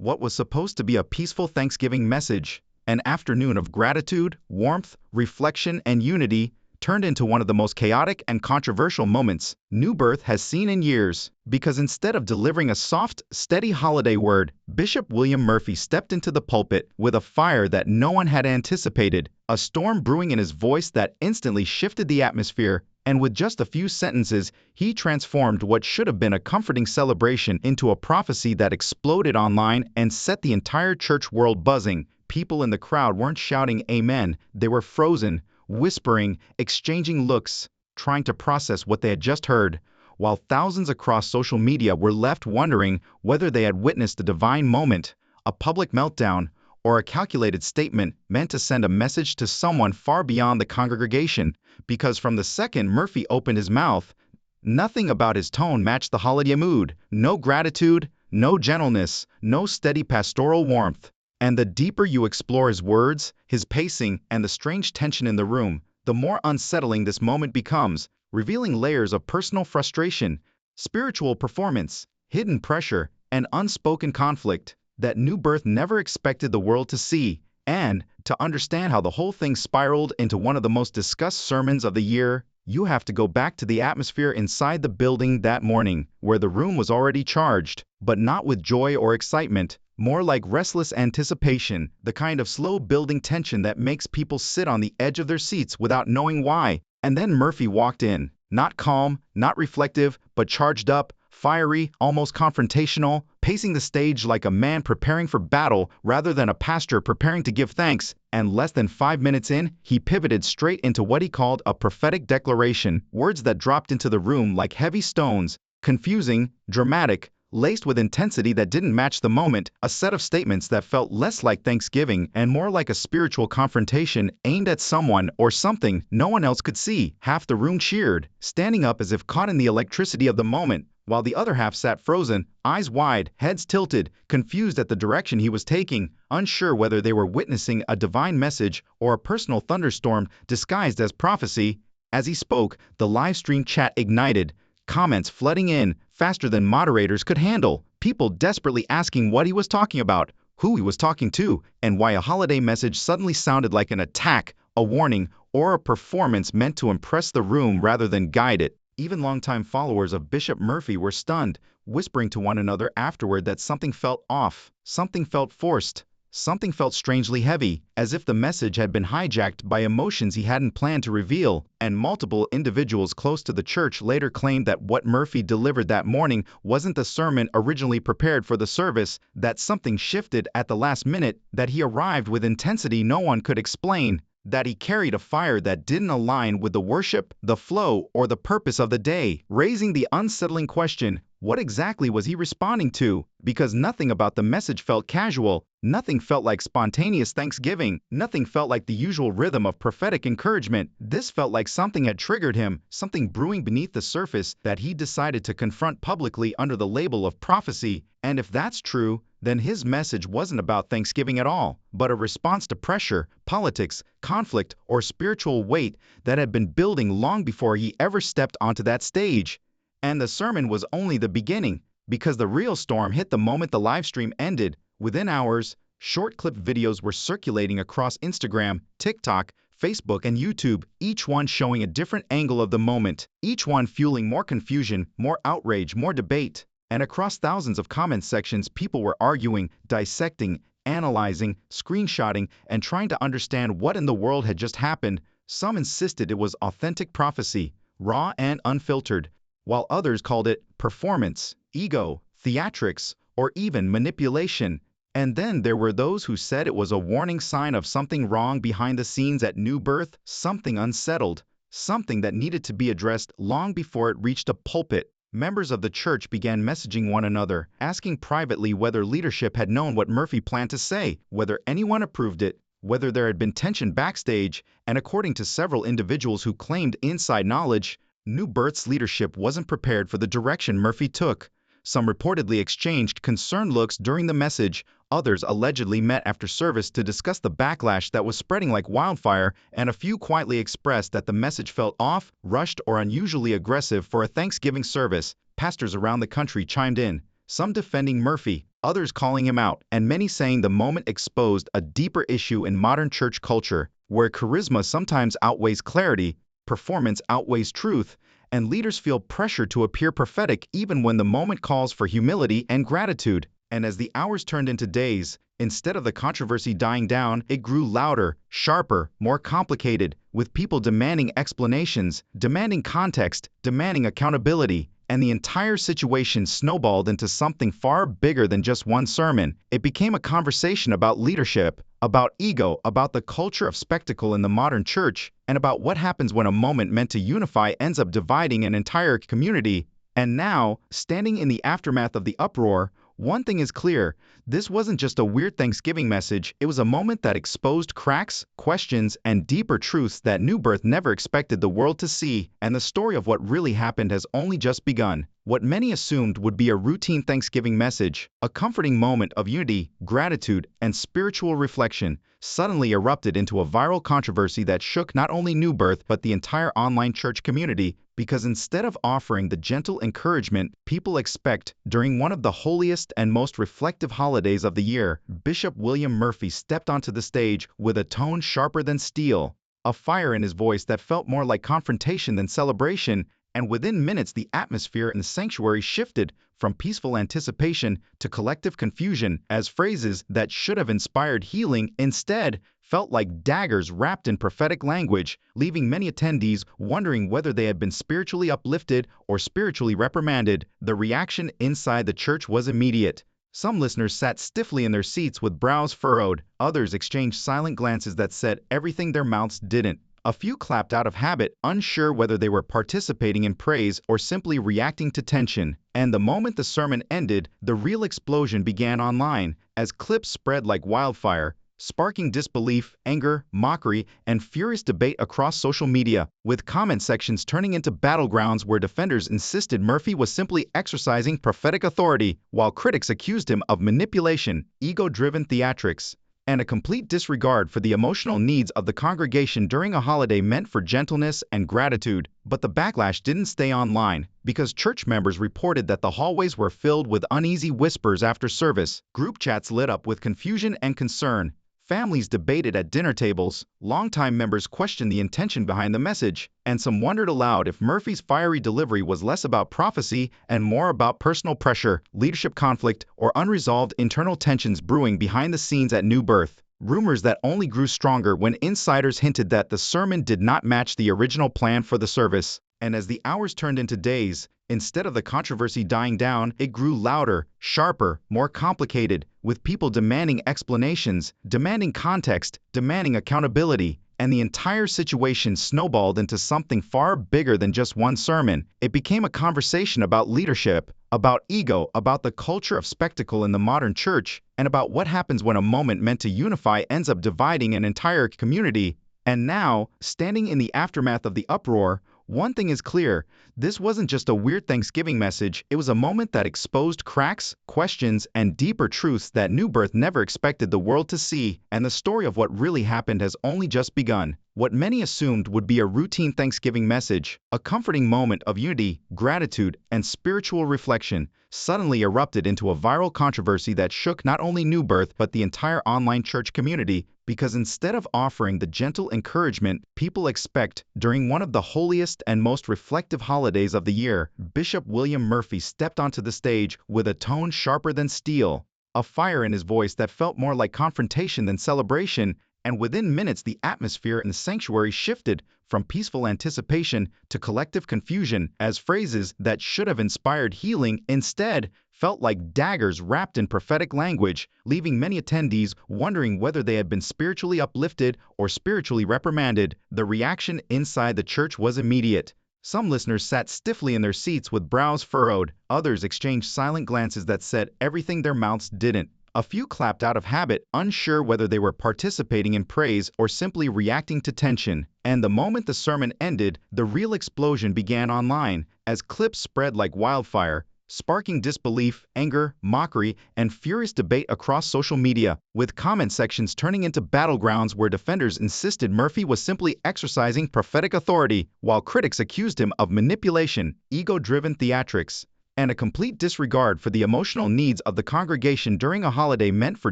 What was supposed to be a peaceful Thanksgiving message, an afternoon of gratitude, warmth, reflection, and unity, turned into one of the most chaotic and controversial moments New Birth has seen in years. Because instead of delivering a soft, steady holiday word, Bishop William Murphy stepped into the pulpit with a fire that no one had anticipated, a storm brewing in his voice that instantly shifted the atmosphere, and with just a few sentences, he transformed what should have been a comforting celebration into a prophecy that exploded online and set the entire church world buzzing. People in the crowd weren't shouting amen, they were frozen, whispering, exchanging looks, trying to process what they had just heard, while thousands across social media were left wondering whether they had witnessed a divine moment, a public meltdown, or a calculated statement meant to send a message to someone far beyond the congregation. Because from the second Murphy opened his mouth, nothing about his tone matched the holiday mood. No gratitude, no gentleness, no steady pastoral warmth. And the deeper you explore his words, his pacing, and the strange tension in the room, the more unsettling this moment becomes, revealing layers of personal frustration, spiritual performance, hidden pressure, and unspoken conflict that New Birth never expected the world to see. And, to understand how the whole thing spiraled into one of the most discussed sermons of the year, you have to go back to the atmosphere inside the building that morning, where the room was already charged, but not with joy or excitement, more like restless anticipation, the kind of slow-building tension that makes people sit on the edge of their seats without knowing why. And then Murphy walked in, not calm, not reflective, but charged up, fiery, almost confrontational, pacing the stage like a man preparing for battle rather than a pastor preparing to give thanks. And less than 5 minutes in, he pivoted straight into what he called a prophetic declaration, words that dropped into the room like heavy stones, confusing, dramatic, laced with intensity that didn't match the moment, a set of statements that felt less like Thanksgiving and more like a spiritual confrontation aimed at someone or something no one else could see. Half the room cheered, standing up as if caught in the electricity of the moment, while the other half sat frozen, eyes wide, heads tilted, confused at the direction he was taking, unsure whether they were witnessing a divine message or a personal thunderstorm disguised as prophecy. As he spoke, the live stream chat ignited, comments flooding in faster than moderators could handle, people desperately asking what he was talking about, who he was talking to, and why a holiday message suddenly sounded like an attack, a warning, or a performance meant to impress the room rather than guide it. Even longtime followers of Bishop Murphy were stunned, whispering to one another afterward that something felt off, something felt forced, something felt strangely heavy, as if the message had been hijacked by emotions he hadn't planned to reveal. And multiple individuals close to the church later claimed that what Murphy delivered that morning wasn't the sermon originally prepared for the service, that something shifted at the last minute, that he arrived with intensity no one could explain, that he carried a fire that didn't align with the worship, the flow, or the purpose of the day, raising the unsettling question, what exactly was he responding to? Because nothing about the message felt casual, nothing felt like spontaneous Thanksgiving, nothing felt like the usual rhythm of prophetic encouragement. This felt like something had triggered him, something brewing beneath the surface that he decided to confront publicly under the label of prophecy. And if that's true, then his message wasn't about Thanksgiving at all, but a response to pressure, politics, conflict, or spiritual weight that had been building long before he ever stepped onto that stage. And the sermon was only the beginning, because the real storm hit the moment the live stream ended. Within hours, short clip videos were circulating across Instagram, TikTok, Facebook, and YouTube, each one showing a different angle of the moment, each one fueling more confusion, more outrage, more debate. And across thousands of comment sections, people were arguing, dissecting, analyzing, screenshotting, and trying to understand what in the world had just happened. Some insisted it was authentic prophecy, raw and unfiltered, while others called it performance, ego, theatrics, or even manipulation. And then there were those who said it was a warning sign of something wrong behind the scenes at New Birth, something unsettled, something that needed to be addressed long before it reached a pulpit. Members of the church began messaging one another, asking privately whether leadership had known what Murphy planned to say, whether anyone approved it, whether there had been tension backstage, and according to several individuals who claimed inside knowledge, New Birth's leadership wasn't prepared for the direction Murphy took. Some reportedly exchanged concerned looks during the message, others allegedly met after service to discuss the backlash that was spreading like wildfire, and a few quietly expressed that the message felt off, rushed, or unusually aggressive for a Thanksgiving service. Pastors around the country chimed in, some defending Murphy, others calling him out, and many saying the moment exposed a deeper issue in modern church culture, where charisma sometimes outweighs clarity, performance outweighs truth, and leaders feel pressure to appear prophetic even when the moment calls for humility and gratitude. And as the hours turned into days, instead of the controversy dying down, it grew louder, sharper, more complicated, with people demanding explanations, demanding context, demanding accountability, and the entire situation snowballed into something far bigger than just one sermon. It became a conversation about leadership, about ego, about the culture of spectacle in the modern church, and about what happens when a moment meant to unify ends up dividing an entire community. And now, standing in the aftermath of the uproar, one thing is clear: this wasn't just a weird Thanksgiving message, it was a moment that exposed cracks, questions, and deeper truths that New Birth never expected the world to see, and the story of what really happened has only just begun. What many assumed would be a routine Thanksgiving message, a comforting moment of unity, gratitude, and spiritual reflection, suddenly erupted into a viral controversy that shook not only New Birth but the entire online church community, because instead of offering the gentle encouragement people expect during one of the holiest and most reflective holidays of the year, Bishop William Murphy stepped onto the stage with a tone sharper than steel, a fire in his voice that felt more like confrontation than celebration, and within minutes the atmosphere in the sanctuary shifted from peaceful anticipation to collective confusion, as phrases that should have inspired healing instead felt like daggers wrapped in prophetic language, leaving many attendees wondering whether they had been spiritually uplifted or spiritually reprimanded. The reaction inside the church was immediate. Some listeners sat stiffly in their seats with brows furrowed, others exchanged silent glances that said everything their mouths didn't. A few clapped out of habit, unsure whether they were participating in praise or simply reacting to tension. And the moment the sermon ended, the real explosion began online, as clips spread like wildfire, sparking disbelief, anger, mockery, and furious debate across social media, with comment sections turning into battlegrounds where defenders insisted Murphy was simply exercising prophetic authority, while critics accused him of manipulation, ego-driven theatrics, and a complete disregard for the emotional needs of the congregation during a holiday meant for gentleness and gratitude. But the backlash didn't stay online, because church members reported that the hallways were filled with uneasy whispers after service, group chats lit up with confusion and concern, families debated at dinner tables, longtime members questioned the intention behind the message, and some wondered aloud if Murphy's fiery delivery was less about prophecy and more about personal pressure, leadership conflict, or unresolved internal tensions brewing behind the scenes at New Birth. Rumors that only grew stronger when insiders hinted that the sermon did not match the original plan for the service. And as the hours turned into days, instead of the controversy dying down, it grew louder, sharper, more complicated, with people demanding explanations, demanding context, demanding accountability, and the entire situation snowballed into something far bigger than just one sermon. It became a conversation about leadership, about ego, about the culture of spectacle in the modern church, and about what happens when a moment meant to unify ends up dividing an entire community. And now, standing in the aftermath of the uproar, one thing is clear: this wasn't just a weird Thanksgiving message, it was a moment that exposed cracks, questions, and deeper truths that New Birth never expected the world to see, and the story of what really happened has only just begun. What many assumed would be a routine Thanksgiving message, a comforting moment of unity, gratitude, and spiritual reflection, suddenly erupted into a viral controversy that shook not only New Birth but the entire online church community, because instead of offering the gentle encouragement people expect during one of the holiest and most reflective holidays of the year, Bishop William Murphy stepped onto the stage with a tone sharper than steel, a fire in his voice that felt more like confrontation than celebration, and within minutes the atmosphere in the sanctuary shifted from peaceful anticipation to collective confusion, as phrases that should have inspired healing instead felt like daggers wrapped in prophetic language, leaving many attendees wondering whether they had been spiritually uplifted or spiritually reprimanded. The reaction inside the church was immediate. Some listeners sat stiffly in their seats with brows furrowed, others exchanged silent glances that said everything their mouths didn't. A few clapped out of habit, unsure whether they were participating in praise or simply reacting to tension. And the moment the sermon ended, the real explosion began online, as clips spread like wildfire, sparking disbelief, anger, mockery, and furious debate across social media, with comment sections turning into battlegrounds where defenders insisted Murphy was simply exercising prophetic authority, while critics accused him of manipulation, ego-driven theatrics, and a complete disregard for the emotional needs of the congregation during a holiday meant for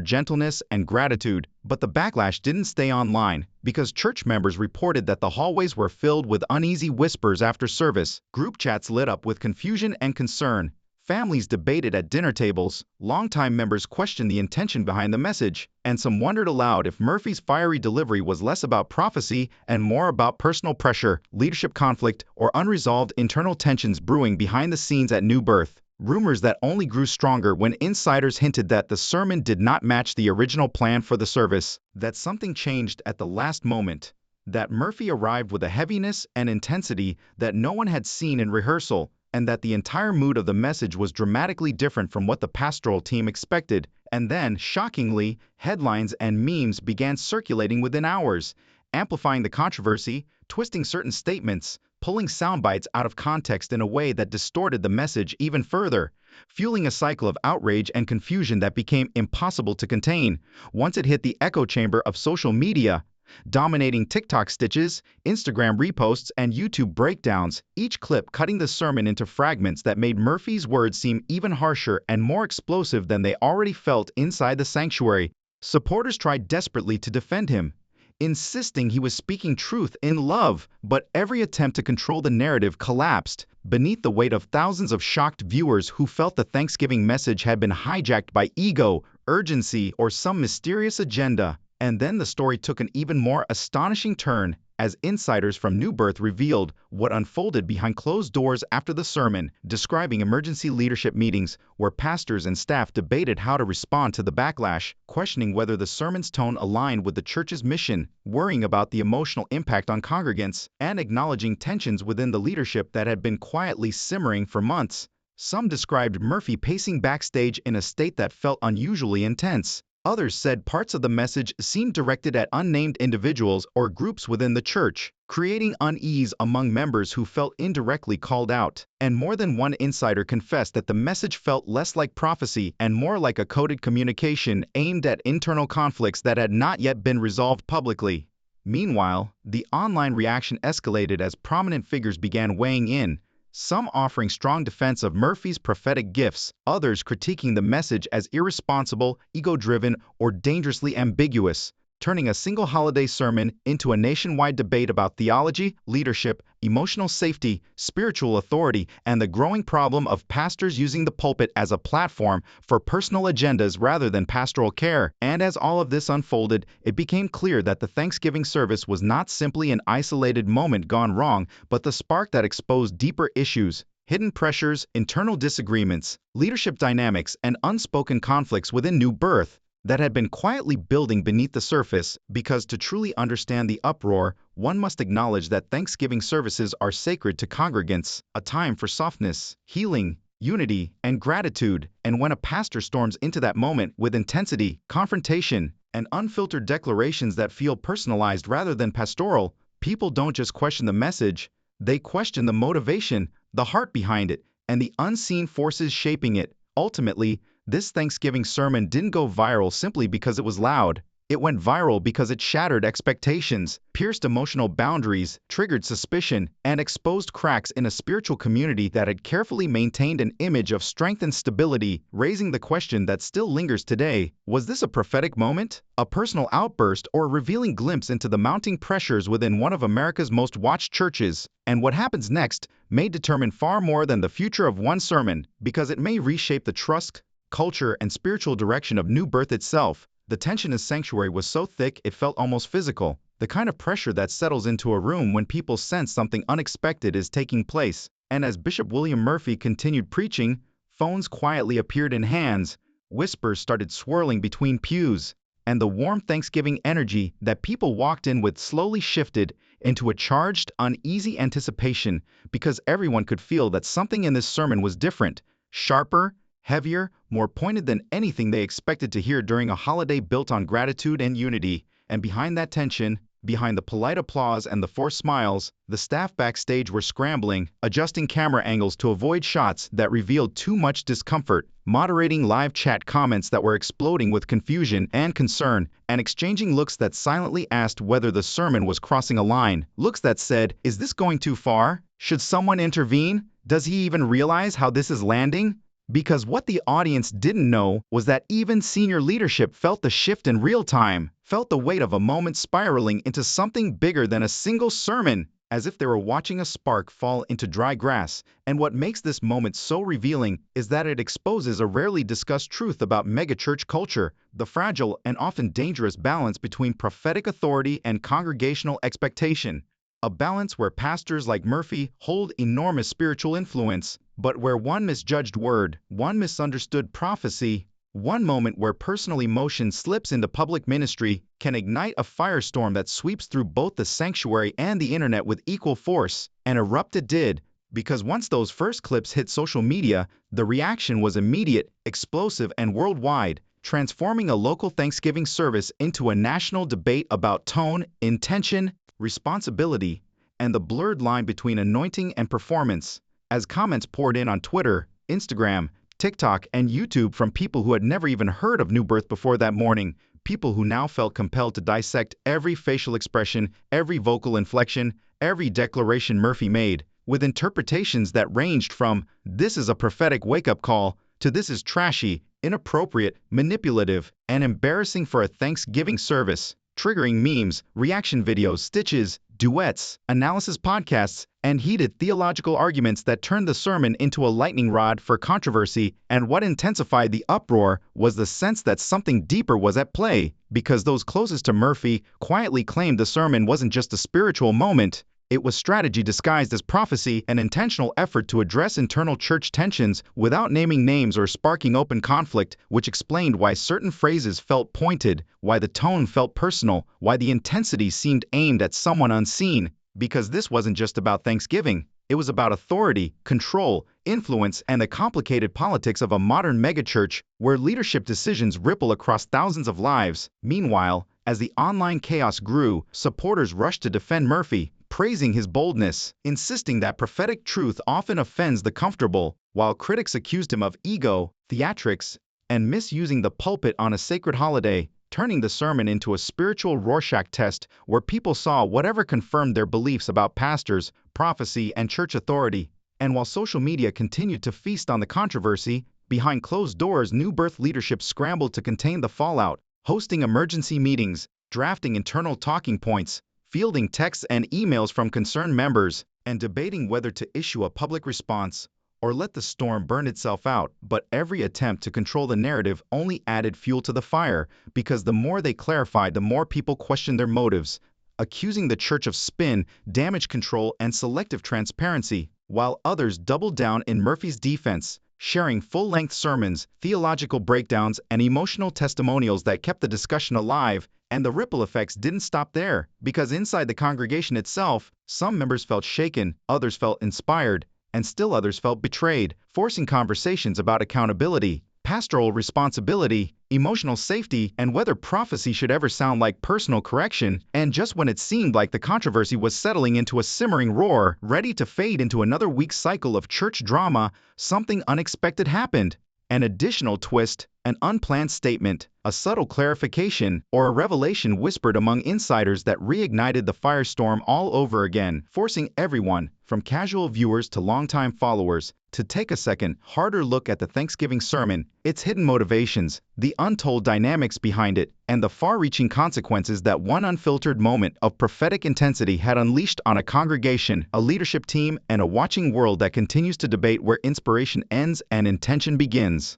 gentleness and gratitude. But the backlash didn't stay online, because church members reported that the hallways were filled with uneasy whispers after service. Group chats lit up with confusion and concern. Families debated at dinner tables, longtime members questioned the intention behind the message, and some wondered aloud if Murphy's fiery delivery was less about prophecy and more about personal pressure, leadership conflict, or unresolved internal tensions brewing behind the scenes at New Birth. Rumors that only grew stronger when insiders hinted that the sermon did not match the original plan for the service, that something changed at the last moment, that Murphy arrived with a heaviness and intensity that no one had seen in rehearsal, and that the entire mood of the message was dramatically different from what the pastoral team expected. And then, shockingly, headlines and memes began circulating within hours, amplifying the controversy, twisting certain statements, pulling sound bites out of context in a way that distorted the message even further, fueling a cycle of outrage and confusion that became impossible to contain once it hit the echo chamber of social media, dominating TikTok stitches, Instagram reposts, and YouTube breakdowns, each clip cutting the sermon into fragments that made Murphy's words seem even harsher and more explosive than they already felt inside the sanctuary. Supporters tried desperately to defend him, insisting he was speaking truth in love, but every attempt to control the narrative collapsed beneath the weight of thousands of shocked viewers who felt the Thanksgiving message had been hijacked by ego, urgency, or some mysterious agenda. And then the story took an even more astonishing turn as insiders from New Birth revealed what unfolded behind closed doors after the sermon, describing emergency leadership meetings where pastors and staff debated how to respond to the backlash, questioning whether the sermon's tone aligned with the church's mission, worrying about the emotional impact on congregants, and acknowledging tensions within the leadership that had been quietly simmering for months. Some described Murphy pacing backstage in a state that felt unusually intense. Others said parts of the message seemed directed at unnamed individuals or groups within the church, creating unease among members who felt indirectly called out. And more than one insider confessed that the message felt less like prophecy and more like a coded communication aimed at internal conflicts that had not yet been resolved publicly. Meanwhile, the online reaction escalated as prominent figures began weighing in, some offering strong defense of Murphy's prophetic gifts, others critiquing the message as irresponsible, ego-driven, or dangerously ambiguous, turning a single holiday sermon into a nationwide debate about theology, leadership, emotional safety, spiritual authority, and the growing problem of pastors using the pulpit as a platform for personal agendas rather than pastoral care. And as all of this unfolded, it became clear that the Thanksgiving service was not simply an isolated moment gone wrong, but the spark that exposed deeper issues, hidden pressures, internal disagreements, leadership dynamics, and unspoken conflicts within New Birth that had been quietly building beneath the surface. Because to truly understand the uproar, one must acknowledge that Thanksgiving services are sacred to congregants, a time for softness, healing, unity, and gratitude. And when a pastor storms into that moment with intensity, confrontation, and unfiltered declarations that feel personalized rather than pastoral, people don't just question the message, they question the motivation, the heart behind it, and the unseen forces shaping it. Ultimately, this Thanksgiving sermon didn't go viral simply because it was loud. It went viral because it shattered expectations, pierced emotional boundaries, triggered suspicion, and exposed cracks in a spiritual community that had carefully maintained an image of strength and stability, raising the question that still lingers today: was this a prophetic moment, a personal outburst, or a revealing glimpse into the mounting pressures within one of America's most watched churches? And what happens next may determine far more than the future of one sermon, because it may reshape the trust, culture, and spiritual direction of New Birth itself. The tension in Sanctuary was so thick it felt almost physical, the kind of pressure that settles into a room when people sense something unexpected is taking place. And as Bishop William Murphy continued preaching, phones quietly appeared in hands, whispers started swirling between pews, and the warm Thanksgiving energy that people walked in with slowly shifted into a charged, uneasy anticipation, because everyone could feel that something in this sermon was different, sharper, heavier, more pointed than anything they expected to hear during a holiday built on gratitude and unity. And behind that tension, behind the polite applause and the forced smiles, the staff backstage were scrambling, adjusting camera angles to avoid shots that revealed too much discomfort, moderating live chat comments that were exploding with confusion and concern, and exchanging looks that silently asked whether the sermon was crossing a line. Looks that said, "Is this going too far? Should someone intervene?" Does he even realize how this is landing? Because what the audience didn't know was that even senior leadership felt the shift in real time, felt the weight of a moment spiraling into something bigger than a single sermon, as if they were watching a spark fall into dry grass. And what makes this moment so revealing is that it exposes a rarely discussed truth about megachurch culture, the fragile and often dangerous balance between prophetic authority and congregational expectation. A balance where pastors like Murphy hold enormous spiritual influence, but where one misjudged word, one misunderstood prophecy, one moment where personal emotion slips into public ministry can ignite a firestorm that sweeps through both the sanctuary and the internet with equal force. And erupt it did, because once those first clips hit social media, the reaction was immediate, explosive, and worldwide, transforming a local Thanksgiving service into a national debate about tone, intention, responsibility, and the blurred line between anointing and performance. As comments poured in on Twitter, Instagram, TikTok, and YouTube from people who had never even heard of New Birth before that morning, people who now felt compelled to dissect every facial expression, every vocal inflection, every declaration Murphy made, with interpretations that ranged from, "This is a prophetic wake-up call," to "This is trashy, inappropriate, manipulative, and embarrassing for a Thanksgiving service," triggering memes, reaction videos, stitches, duets, analysis podcasts, and heated theological arguments that turned the sermon into a lightning rod for controversy. And what intensified the uproar was the sense that something deeper was at play, because those closest to Murphy quietly claimed the sermon wasn't just a spiritual moment. It was strategy disguised as prophecy, an intentional effort to address internal church tensions without naming names or sparking open conflict, which explained why certain phrases felt pointed, why the tone felt personal, why the intensity seemed aimed at someone unseen. Because this wasn't just about Thanksgiving, it was about authority, control, influence, and the complicated politics of a modern megachurch where leadership decisions ripple across thousands of lives. Meanwhile, as the online chaos grew, supporters rushed to defend Murphy, praising his boldness, insisting that prophetic truth often offends the comfortable, while critics accused him of ego, theatrics, and misusing the pulpit on a sacred holiday, turning the sermon into a spiritual Rorschach test where people saw whatever confirmed their beliefs about pastors, prophecy, and church authority. And while social media continued to feast on the controversy, behind closed doors, New Birth leadership scrambled to contain the fallout, hosting emergency meetings, drafting internal talking points, fielding texts and emails from concerned members, and debating whether to issue a public response or let the storm burn itself out. But every attempt to control the narrative only added fuel to the fire, because the more they clarified, the more people questioned their motives, accusing the church of spin, damage control, and selective transparency, while others doubled down in Murphy's defense, sharing full-length sermons, theological breakdowns, and emotional testimonials that kept the discussion alive. And the ripple effects didn't stop there, because inside the congregation itself, some members felt shaken, others felt inspired, and still others felt betrayed, forcing conversations about accountability, pastoral responsibility, emotional safety, and whether prophecy should ever sound like personal correction. And just when it seemed like the controversy was settling into a simmering roar, ready to fade into another week's cycle of church drama, something unexpected happened. An additional twist, an unplanned statement, a subtle clarification, or a revelation whispered among insiders that reignited the firestorm all over again, forcing everyone, from casual viewers to longtime followers, to take a second, harder look at the Thanksgiving sermon, its hidden motivations, the untold dynamics behind it, and the far-reaching consequences that one unfiltered moment of prophetic intensity had unleashed on a congregation, a leadership team, and a watching world that continues to debate where inspiration ends and intention begins.